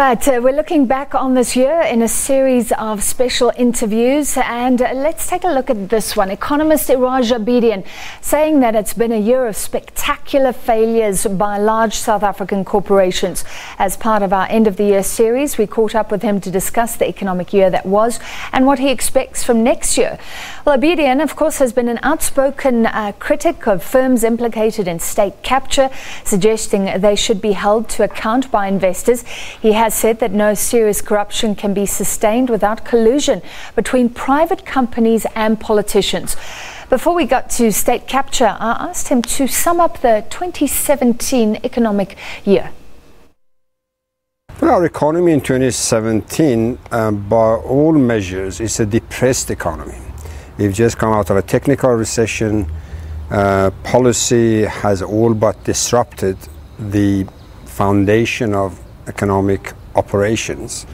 right, we're looking back on this year in a series of special interviews, and let's take a look at this one. Economist Iraj Abedian saying that it's been a year of spectacular failures by large South African corporations. As part of our end of the year series, we caught up with him to discuss the economic year that was and what he expects from next year. Well, Abedian, of course, has been an outspoken critic of firms implicated in state capture, suggesting they should be held to account by investors. He has said that no serious corruption can be sustained without collusion between private companies and politicians. Before we got to state capture, I asked him to sum up the 2017 economic year. Well, our economy in 2017, by all measures, is a depressed economy. We've just come out of a technical recession. Policy has all but disrupted the foundation of economic operations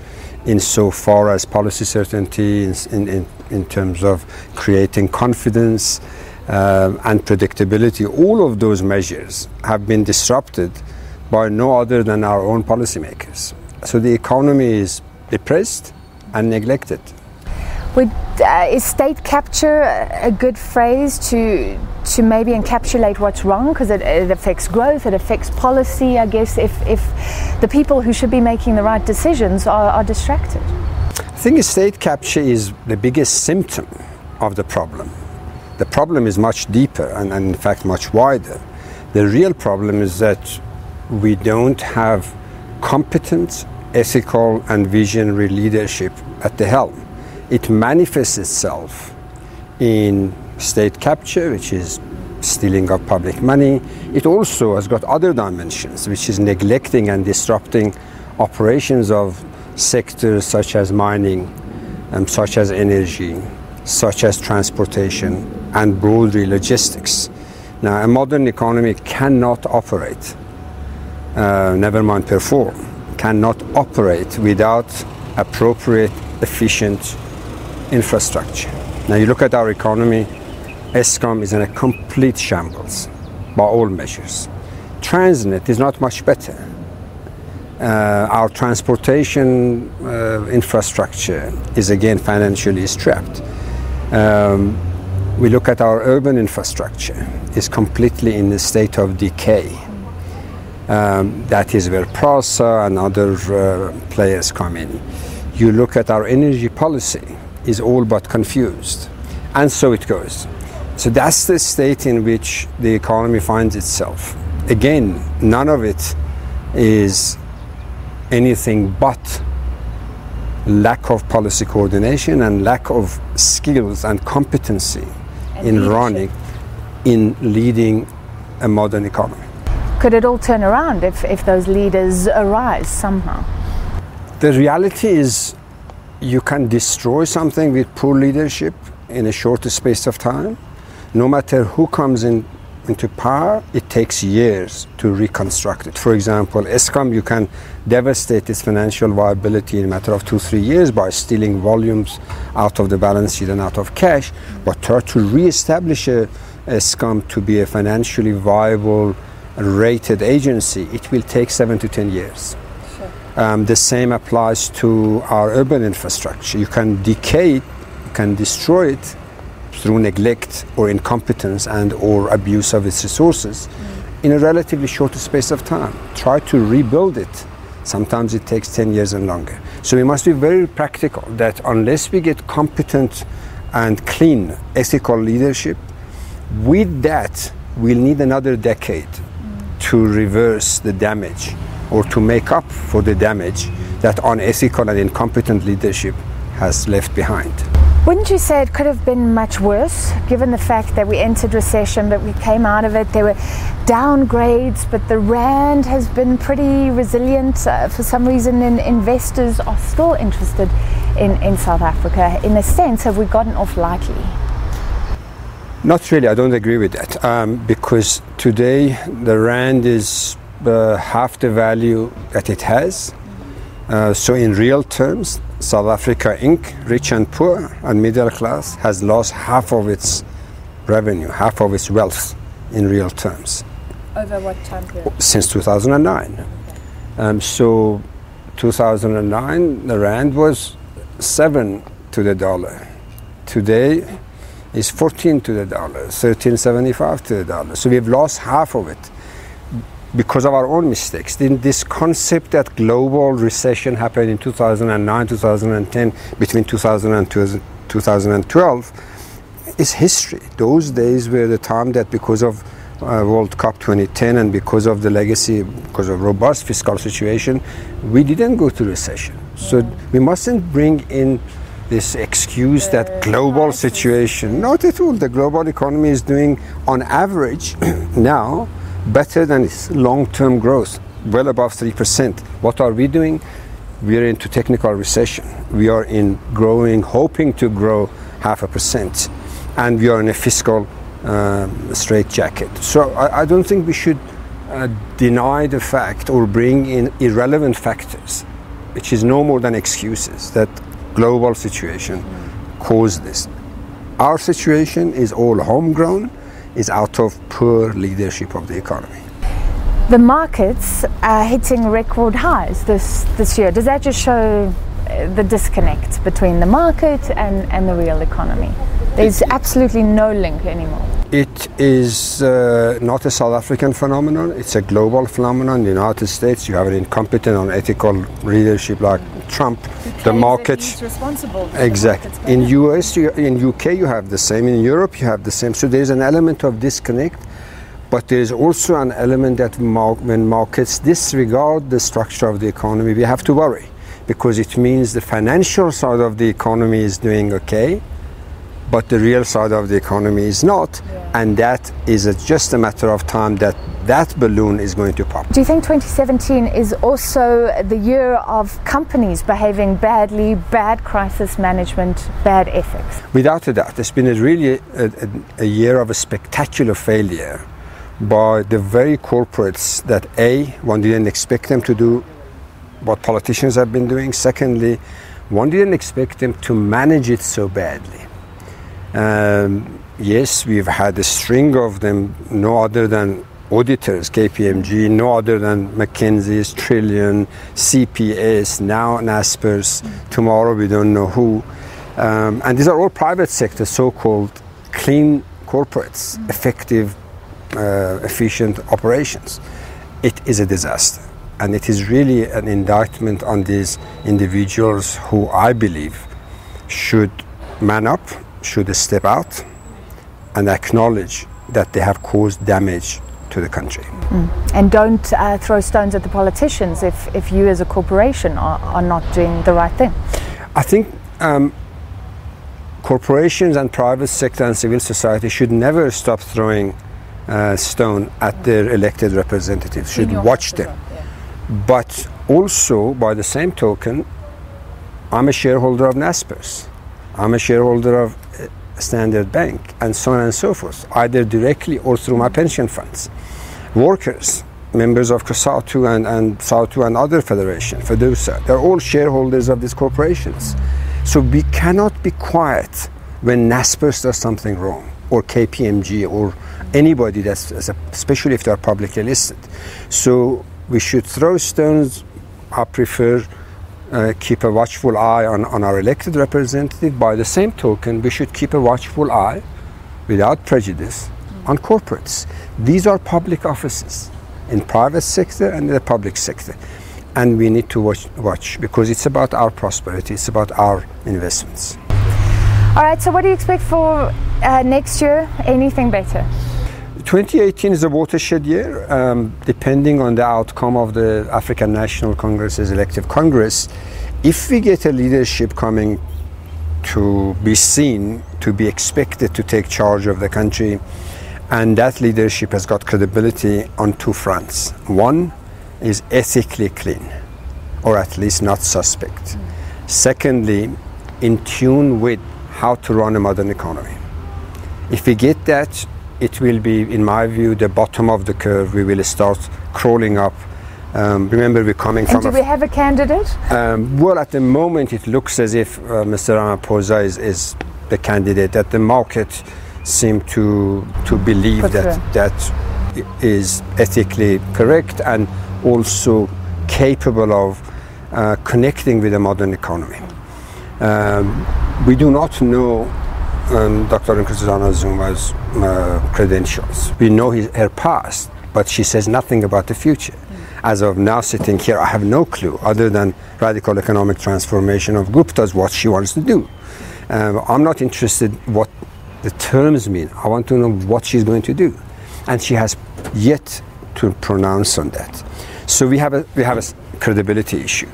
insofar as policy certainty in terms of creating confidence and predictability. All of those measures have been disrupted by no other than our own policymakers. So the economy is depressed and neglected. Is state capture a good phrase to maybe encapsulate what's wrong? Because it affects growth, it affects policy, I guess, if the people who should be making the right decisions are distracted. I think state capture is the biggest symptom of the problem. The problem is much deeper and in fact much wider. The real problem is that we don't have competent, ethical and visionary leadership at the helm. It manifests itself in state capture, which is stealing of public money. It also has got other dimensions, which is neglecting and disrupting operations of sectors such as mining, such as energy, such as transportation, and broadly logistics. Now, a modern economy cannot operate, never mind perform, cannot operate without appropriate, efficient infrastructure. Now you look at our economy, Eskom is in a complete shambles by all measures. Transnet is not much better. Our transportation infrastructure is again financially strapped. We look at our urban infrastructure, is completely in a state of decay. That is where PRASA and other players come in. You look at our energy policy, is all but confused, and so it goes. So that's the state in which the economy finds itself. Again, none of it is anything but lack of policy coordination and lack of skills and competency in leading a modern economy. Could it all turn around if those leaders arise somehow? The reality is you can destroy something with poor leadership in a short space of time. No matter who comes into power, it takes years to reconstruct it. For example, Eskom, you can devastate its financial viability in a matter of 2-3 years by stealing volumes out of the balance sheet and out of cash, but try to re-establish Eskom to be a financially viable, rated agency, it will take 7 to 10 years. The same applies to our urban infrastructure. You can decay it, you can destroy it through neglect or incompetence and or abuse of its resources in a relatively short space of time. Try to rebuild it. Sometimes it takes 10 years and longer. So we must be very practical that unless we get competent and clean ethical leadership, with that we'll need another decade to reverse the damage or to make up for the damage that unethical and incompetent leadership has left behind. Wouldn't you say it could have been much worse, given the fact that we entered recession, but we came out of it? There were downgrades, but the rand has been pretty resilient. For some reason, investors are still interested in South Africa. In a sense, have we gotten off lightly? Not really, I don't agree with that. Because today the rand is half the value that it has. So in real terms, South Africa Inc., rich and poor and middle class, has lost half of its revenue, half of its wealth in real terms. Over what time period? Since 2009. So 2009, the rand was 7 to the dollar. Today is 14 to the dollar, 13.75 to the dollar. So we've lost half of it because of our own mistakes. This concept that global recession happened in 2009, 2010, between 2002 and 2012 is history. Those days were the time that because of World Cup 2010 and because of the legacy, because of robust fiscal situation, we didn't go to recession. So we mustn't bring in this excuse that global situation. Not at all. The global economy is doing, on average, now better than its long-term growth, well above 3%. What are we doing? We are into technical recession. We are in growing, hoping to grow 0.5%, and we are in a fiscal straitjacket. So I don't think we should deny the fact or bring in irrelevant factors, which is no more than excuses, that global situation caused this. Our situation is all homegrown, is out of poor leadership of the economy. The markets are hitting record highs this year. Does that just show the disconnect between the market and the real economy? There's absolutely no link anymore. It is not a South African phenomenon, it's a global phenomenon. In the United States, you have an incompetent, unethical leadership like Trump. The market, responsible. Exactly. In US, in UK, you have the same. In Europe, you have the same. So there's an element of disconnect, but there is also an element that when markets disregard the structure of the economy, we have to worry, because it means the financial side of the economy is doing okay, but the real side of the economy is not, and that is just a matter of time that balloon is going to pop. Do you think 2017 is also the year of companies behaving badly, bad crisis management, bad ethics? Without a doubt, it's been a year of a spectacular failure by the very corporates that one didn't expect them to do what politicians have been doing. Secondly, one didn't expect them to manage it so badly. Yes, we've had a string of them, no other than auditors, KPMG, no other than McKinsey's, Trillion, CPS, now Naspers, tomorrow we don't know who. And these are all private sector, so-called clean corporates, effective, efficient operations. It is a disaster. And it is really an indictment on these individuals who I believe should man up, should step out and acknowledge that they have caused damage to the country. And don't throw stones at the politicians if you as a corporation are not doing the right thing. I think corporations and private sector and civil society should never stop throwing stone at their elected representatives, should watch them. But also, by the same token, I'm a shareholder of Naspers. I'm a shareholder of Standard Bank, and so on and so forth, either directly or through my pension funds. Workers, members of COSATU and SAUTU and other federations, FEDUSA, they're all shareholders of these corporations. So we cannot be quiet when Naspers does something wrong, or KPMG, or anybody that's, especially if they're publicly listed. So we should throw stones. I prefer keep a watchful eye on our elected representative. By the same token, we should keep a watchful eye, without prejudice, on corporates. These are public offices in private sector and in the public sector. And we need to watch because it's about our prosperity, it's about our investments. All right, so what do you expect for next year? Anything better? 2018 is a watershed year, depending on the outcome of the African National Congress's elective Congress. If we get a leadership coming to be seen, to be expected to take charge of the country, and that leadership has got credibility on two fronts. One is ethically clean, or at least not suspect. Secondly, in tune with how to run a modern economy. If we get that, it will be, in my view, the bottom of the curve. We will start crawling up. Remember, we're coming from... And do we have a candidate? Well, at the moment, it looks as if Mr. Ramaphosa is the candidate that the market seem to believe that is ethically correct and also capable of connecting with the modern economy. We do not know Dr. Nkosazana Zuma's credentials. We know her past, but she says nothing about the future. As of now, sitting here, I have no clue other than radical economic transformation of Gupta's, what she wants to do. I'm not interested what the terms mean. I want to know what she's going to do. And she has yet to pronounce on that. So we have a credibility issue.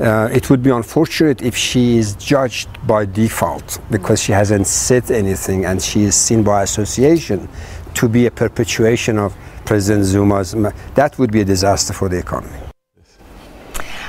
It would be unfortunate if she is judged by default because she hasn't said anything and she is seen by association to be a perpetuation of President Zuma's. That would be a disaster for the economy.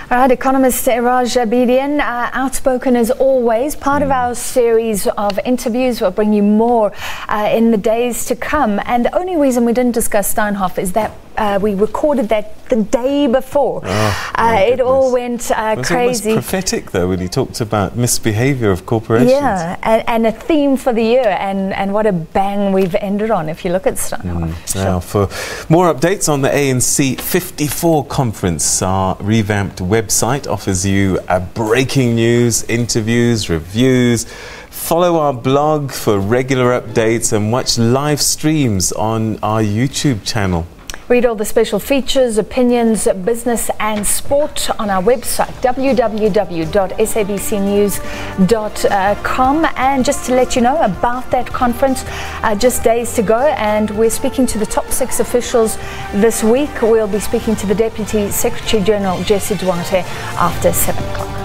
All right, Economist Iraj Abedian, outspoken as always, part of our series of interviews. We'll bring you more in the days to come. And the only reason we didn't discuss Steinhoff is that we recorded that the day before. It all went crazy. It was prophetic, though, when he talked about misbehaviour of corporations. Yeah, and a theme for the year, and what a bang we've ended on if you look at Steinhoff. Now, for more updates on the ANC 54 conference, our revamped website offers you breaking news, interviews, reviews. Follow our blog for regular updates and watch live streams on our YouTube channel. Read all the special features, opinions, business and sport on our website, www.sabcnews.com. And just to let you know about that conference, just days to go, and we're speaking to the top 6 officials this week. We'll be speaking to the Deputy Secretary General, Jesse Duarte, after 7 o'clock.